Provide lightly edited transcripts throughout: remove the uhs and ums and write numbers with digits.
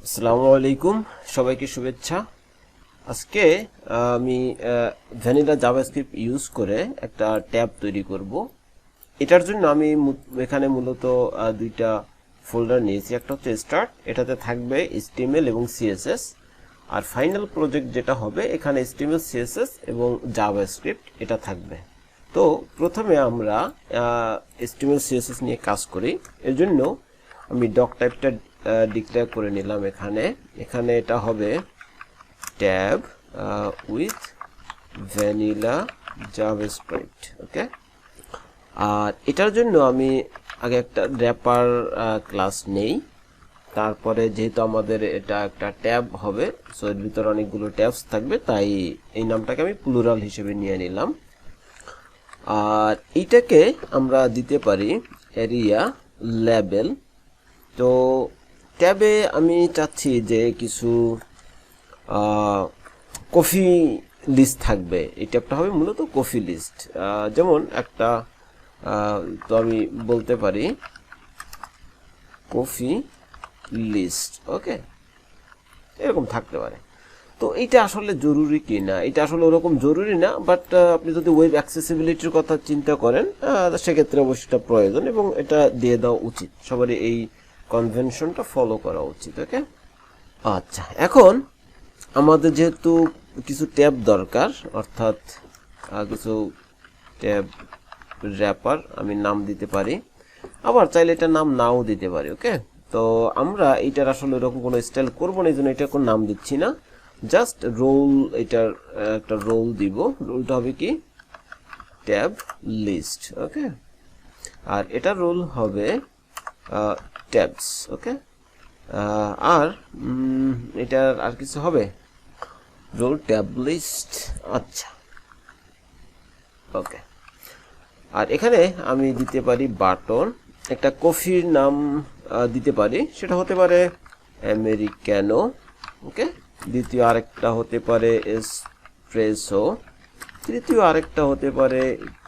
আসসালামু আলাইকুম, সবাইকে শুভেচ্ছা। আজকে আমি ভ্যানিলা জাভাস্ক্রিপ্ট ইউজ করে একটা ট্যাব তৈরি করব। এটার জন্য আমি এখানে মূলত দুইটা ফোল্ডার নিয়েছি। একটা হচ্ছে স্টার্ট, এটাতে থাকবে HTML এবং CSS, আর ফাইনাল প্রজেক্ট যেটা হবে এখানে HTML CSS এবং জাভাস্ক্রিপ্ট এটা থাকবে। তো প্রথমে আমরা HTML CSS নিয়ে কাজ করি। এর জন্য আমি ডক টাইপটা ডিক্লেয়ার করে নিলাম। এখানে এটা হবে ট্যাব উইথ ভ্যানিলা জাভাস্ক্রিপ্ট। ওকে, আর এটার জন্য আমি আগে একটা র্যাপার ক্লাস নেই। তারপরে যেহেতু আমাদের এটা একটা ট্যাব হবে, সো এর ভিতরে অনেকগুলো ট্যাবস থাকবে, তাই এই নামটাকে আমি প্লুরাল হিসেবে নিয়ে নিলাম। আর এইটাকে আমরা দিতে পারি এরিয়া লেবেল। তো ট্যাবে আমি চাচ্ছি যে কিছু কফি লিস্ট থাকবে। এই ট্যাবটা হবে মূলত কফি লিস্ট। যেমন একটা তো আমি বলতে পারি কফি লিস্ট। ওকে, এরকম থাকতে পারে। তো এটা আসলে জরুরি কি না, এটা আসলে ওরকম জরুরি না, বাট আপনি যদি ওয়েব অ্যাক্সেসিবিলিটির কথা চিন্তা করেন সেক্ষেত্রে অবশ্যই এটা প্রয়োজন এবং এটা দিয়ে দেওয়া উচিত। সবারই এই কনভেনশনটা ফলো করা উচিত। ওকে, আচ্ছা, এখন আমাদের যেহেতু কিছু ট্যাব দরকার, অর্থাৎ কিছু ট্যাব র্যাপার আমি নাম দিতে পারি, আবার চাইলে এটা নাম নাও দিতে পারি। ওকে, তো আমরা এটার আসলে এরকম কোনো স্টাইল করবো না, এই জন্য এটা কোনো নাম দিচ্ছি না। জাস্ট রোল, এটার একটা রোল দিব। রোলটা হবে কি ট্যাব লিস্ট। ওকে, আর এটা রোল হবে ট্যাবস। ওকে, আর এটার আর কিছু হবে রোল ট্যাব লিস্ট। আচ্ছা, ওকে, আর এখানে আমি দিতে পারি বাটন। একটা কফির নাম দিতে পারি, সেটা হতে পারে আমেরিকানো। ওকে, দ্বিতীয় আরেকটা হতে পারে এসপ্রেসো, তৃতীয় আরেকটা হতে পারে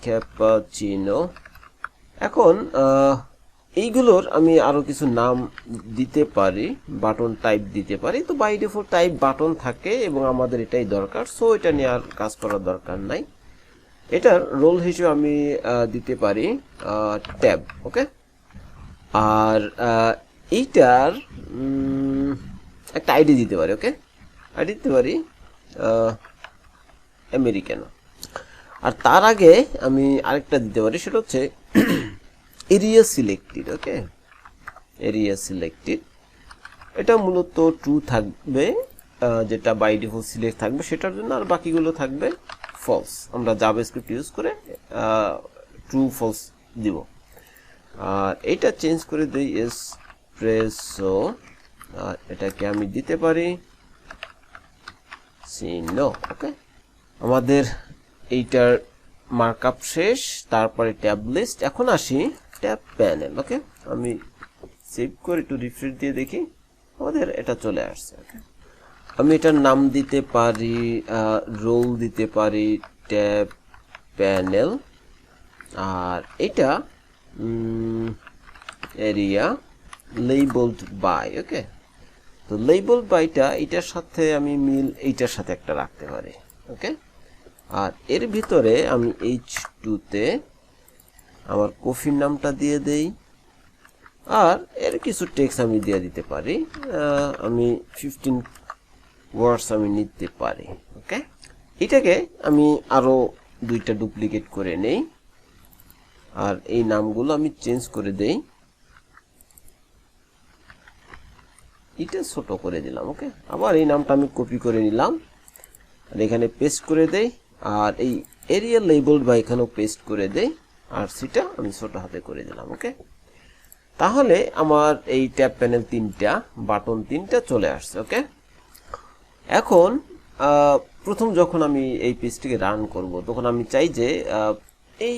ক্যাপাচিনো। এখন এইগুলোর আমি আরো কিছু নাম দিতে পারি, বাটন টাইপ দিতে পারি। তো বাই ডিফল্ট টাইপ বাটন থাকে এবং আমাদের এটাই দরকার, সো এটা নিয়ে আর কাজ করার দরকার নাই। এটার রোল হিসেবে আমি দিতে পারি ট্যাব। ওকে, আর এইটার একটা আইডি দিতে পারি। ওকে, আইডি দিতে পারি আমেরিকানো। আর তার আগে আমি আরেকটা দিতে পারি, সেটা হচ্ছে এরিয়া সিলেক্টেড। ওকে, এরিয়া সিলেক্টেড, এটা মূলত ট্রু থাকবে, যেটা বাই ডিফল্ট সিলেক্ট থাকবে সেটার জন্য, আর বাকিগুলো থাকবে ফলস। আমরা জাভাস্ক্রিপ্ট ইউজ করে ট্রু ফলস দিব। আর এটা চেঞ্জ করে দিই এসপ্রেসো, আর এটাকে আমি দিতে পারি সিনো। ওকে, আমাদের এইটার মার্কআপ শেষ। তারপরে ট্যাব লিস্ট, এখন আসি ট্যাব প্যানেল। ওকে, আমি সেভ করে একটু রিফ্রেশ দিয়ে দেখি, আমাদের এটা চলে আসছে। ওকে, আমি এটার নাম দিতে পারি, রোল দিতে পারি ট্যাব প্যানেল, আর এটা এরিয়া লেবেলড বাই। ওকে, তো লেবেলড বাইটা এটার সাথে আমি মিল এইটার সাথে একটা রাখতে পারি। ওকে, আর এর ভিতরে আমি H2-তে আমার কফির নামটা দিয়ে দেই, আর এর কিছু টেক্সট আমি দিয়ে দিতে পারি। আমি 15 ওয়ার্ডস আমি নিতে পারি। ওকে, এটাকে আমি আরো দুইটা ডুপ্লিকেট করে নেই, আর এই নামগুলো আমি চেঞ্জ করে দেই, এটা ছোট করে দিলাম। ওকে, আবার এই নামটা আমি কপি করে নিলাম আর এখানে পেস্ট করে দেই, আর এই এরিয়া লেবেলড বা এখানেও পেস্ট করে দেই, আর সেটা আমি ছোট হাতে করে দিলাম। ওকে, তাহলে আমার এই ট্যাব প্যানেল তিনটা, বাটন তিনটা চলে আসছে। ওকে, এখন প্রথম যখন আমি এই পেজটিকে রান করব, তখন আমি চাই যে এই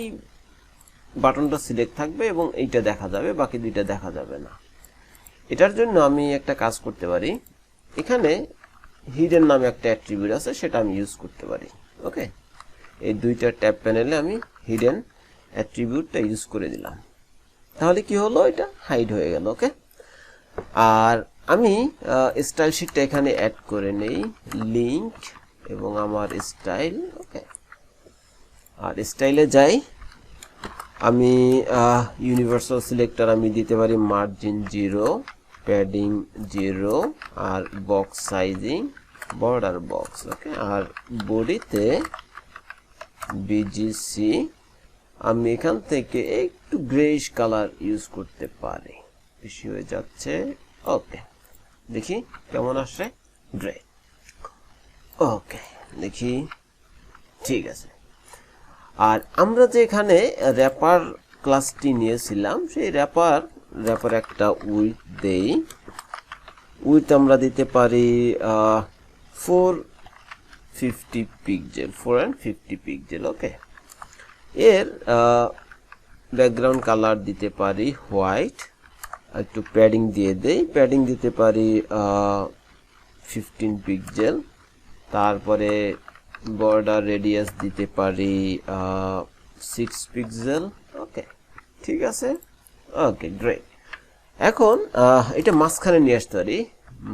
বাটনটা সিলেক্ট থাকবে এবং এইটা দেখা যাবে, বাকি দুইটা দেখা যাবে না। এটার জন্য আমি একটা কাজ করতে পারি, এখানে হিডেন নামে একটা অ্যাট্রিবিউট আছে, সেটা আমি ইউজ করতে পারি। ওকে, এই দুইটা ট্যাব প্যানেলে আমি হিডেন অ্যাট্রিবিউটটা ইউজ করে দিলাম, তাহলে কি হলো, এটা হাইড হয়ে গেল। ওকে, আর আমি স্টাইল শিটটা এখানে অ্যাড করে নেই, লিংক এবং আমার স্টাইল। ওকে, আর স্টাইলে যাই, আমি ইউনিভার্সাল সিলেক্টর আমি দিতে পারি মার্জিন 0, প্যাডিং 0, আর বক্স সাইজিং বর্ডার বক্স। ওকে, আর বডিতে বিজিসি আমি এখান থেকে একটু গ্রেইশ কালার ইউজ করতে পারি, বেশি হয়ে যাচ্ছে। ওকে, দেখি কেমন আসছে, গ্রে। ওকে, দেখি ঠিক আছে। আর আমরা যে এখানে র্যাপার ক্লাসটি নিয়েছিলাম, সেই র্যাপার একটা উইথ দেই। উইথ আমরা দিতে পারি 450 পিক্সেল, 450 পিক্সেল। ওকে, এর ব্যাকগ্রাউন্ড কালার দিতে পারি হোয়াইট, একটু প্যাডিং দিয়ে দেই, প্যাডিং দিতে পারি 15 পিক্সেল। তারপরে বর্ডার রেডিয়াস দিতে পারি 6 পিক্সেল। ওকে, ঠিক আছে। ওকে, গ্রেট। এখন এটা মাঝখানে নিয়ে আসতে পারি,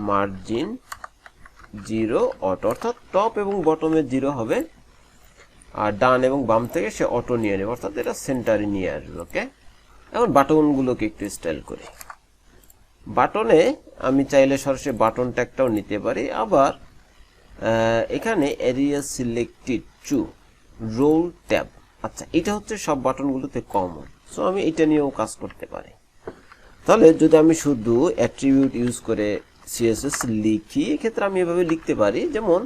মার্জিন 0 অটো, অর্থাৎ টপ এবং বটমে 0 হবে, আর ডান এবং বাম থেকে সে অটো নিয়ে নেবে, অর্থাৎ এটা সেন্টারে নিয়ে আসবে। ওকে, এখন বাটনগুলোকে একটু স্টাইল করি। বাটনে আমি চাইলে সরাসরি বাটন ট্যাগটাও নিতে পারি, আবার এখানে area selected to roll tab. আচ্ছা, এটা হচ্ছে সব বাটনগুলোতে কমন, সো আমি এটা নিয়েও কাজ করতে পারি। তাহলে যদি আমি শুধু অ্যাট্রিবিউট ইউজ করে সিএসএস লিখি, এক্ষেত্রে আমি এভাবে লিখতে পারি, যেমন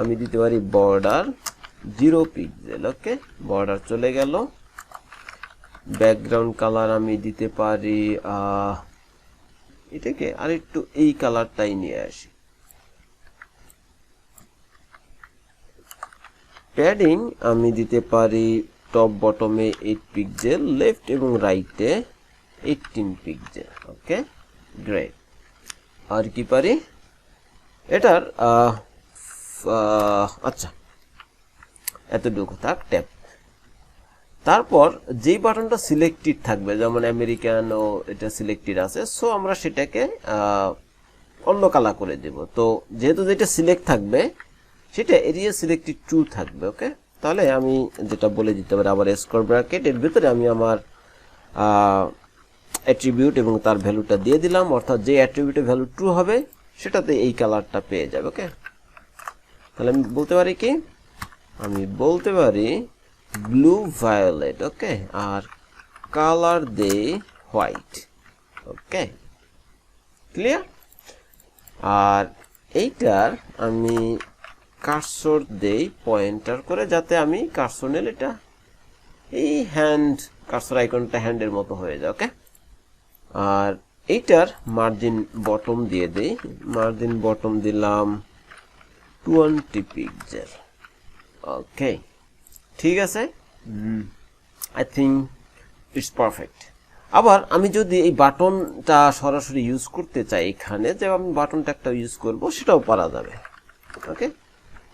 আমি দিতে পারি বর্ডার 0 পিক্সেল। ওকে, বর্ডার চলে গেল। ব্যাকগ্রাউন্ড কালার আমি দিতে পারি এটাকে আর একটু এই কালারটাই নিয়ে আসি। প্যাডিং আমি দিতে পারি টপ বটমে 8 পিক্সেল, লেফট এবং রাইটে 18 পিক্সেল। ওকে, গ্রেট। আর কি পারি এটার আচ্ছা, এতটুকু থাক ট্যাব। তারপর যেই বাটনটা সিলেক্টেড থাকবে, যেমন আমেরিকান ও এটা সিলেক্টেড আছে, সো আমরা সেটাকে অন্য কালার করে দেব। তো যেহেতু যেটা সিলেক্ট থাকবে সেটা এরিয়া সিলেক্টেড টু থাকবে। ওকে, তাহলে আমি যেটা বলে দিতে পারি, আবার স্কোয়ার ব্র্যাকেট এর ভিতরে আমি আমার অ্যাট্রিবিউট এবং তার ভ্যালুটা দিয়ে দিলাম, অর্থাৎ যে অ্যাট্রিবিউটের ভ্যালু ট্রু হবে সেটাতে এই কালারটা পেয়ে যাবে। ওকে, তাহলে আমি বলতে পারি কি, আমি বলতে পারি ব্লু ভায়োলেট। ওকে, আর কালার দে হোয়াইট। ওকে, ক্লিয়ার। আর এইটার আমি কার্সর দেই পয়েন্টার করে, যাতে আমি কার্সর নিলে এটা এই হ্যান্ড কার্সর আইকনটা হ্যান্ডের মতো হয়ে যায়। ওকে, আর এইটার মার্জিন বটম দিয়ে দেই, মার্জিন বটম দিলাম 20 পিক্সেল। ওকে, ঠিক আছে, আই থিঙ্ক ইটস পারফেক্ট। আবার আমি যদি এই বাটনটা সরাসরি ইউজ করতে চাই, এখানে যে আমি বাটন ট্যাগটা ইউজ করব, সেটাও পারা যাবে। ওকে,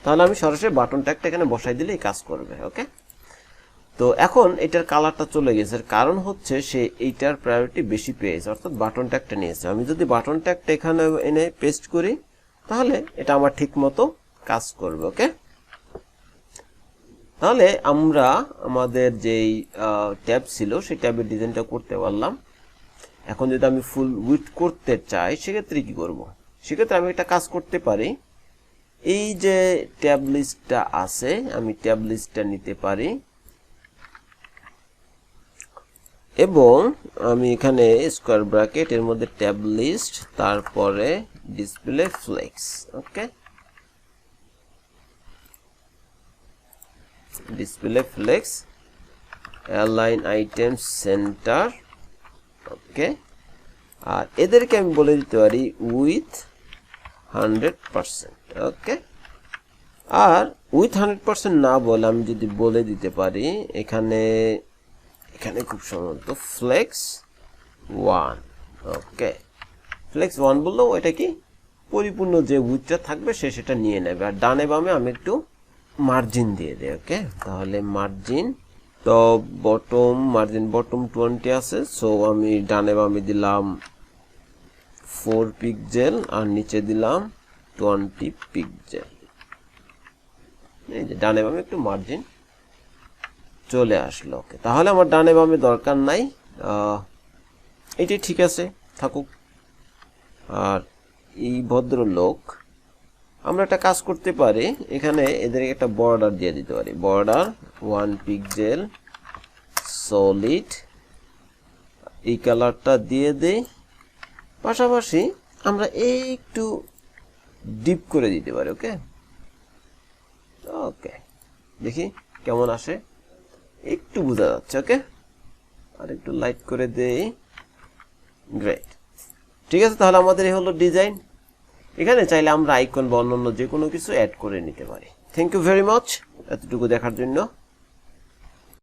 তাহলে আমি সরাসরি বাটন ট্যাগটা এখানে বসাই দিলেই কাজ করবে। ওকে, তো এখন এটার কালারটা চলে গেছে, কারণ হচ্ছে সে এইটার প্রায়োরিটি বেশি পেয়েছে, অর্থাৎ বাটন ট্যাগটা নিয়েছে। আমি যদি বাটন ট্যাগটা এখানে এনে পেস্ট করি, তাহলে এটা আমার ঠিক মতো কাজ করবে। ওকে, তাহলে আমরা আমাদের যেই ট্যাব ছিল সেই ট্যাবের ডিজাইনটা করতে পারলাম। এখন যদি আমি ফুল উইথ করতে চাই, সেক্ষেত্রে কি করব? সেক্ষেত্রে আমি একটা কাজ করতে পারি, এই যে ট্যাব লিস্টটা আছে, আমি ট্যাব লিস্টটা নিতে পারি এবং আমি এখানে স্কোয়ার ব্র্যাকেট এর মধ্যে ট্যাব লিস্ট, তারপরে display flex. Okay, display flex, align item centre. Okay, আর এদেরকে আমি বলে দিতে পারি উইথ 100%। ওকে, আর উইথ 100% না বলে আমি যদি বলে দিতে পারি এখানে খুব সম্ভবত ফ্লেক্স 1। ওকে, ফ্লেক্স 1 বললেও এটা কি পরিপূর্ণ যে উইথটা থাকবে সেটা নিয়ে নেবে। আর ডানে বামে আমি একটু মার্জিন দিয়ে দেই। ওকে, তাহলে margin top bottom, margin bottom 20 আছে, সো আমি ডানে বামে দিলাম 4 পিক্সেল আর নিচে দিলাম 20 পিক্সেল। এই যে ডানে বামে একটু মার্জিন চলে আসলো। ওকে, তাহলে আমার ডানে বামে দরকার নাই, এটি ঠিক আছে থাকুক। আর এই ভদ্রলোক আমরা একটা কাজ করতে পারি, এখানে এদের একটা বর্ডার দিয়ে দিতে পারি, বর্ডার 1 পিক্সেল সলিড, এই কালারটা দিয়ে দেই। পাশাপাশি আমরা একটু ডিপ করে দিতে পারি। ওকে ওকে, দেখি কেমন আসে, একটু বোঝা যাচ্ছে। ওকে, আর একটু লাইট করে দেই। গ্রেট, ঠিক আছে। তাহলে আমাদের এই হলো ডিজাইন। এখানে চাইলে আমরা আইকন বা অন্যান্য যে কোনো কিছু অ্যাড করে নিতে পারি। থ্যাংক ইউ ভেরি মাচ এতটুকু দেখার জন্য।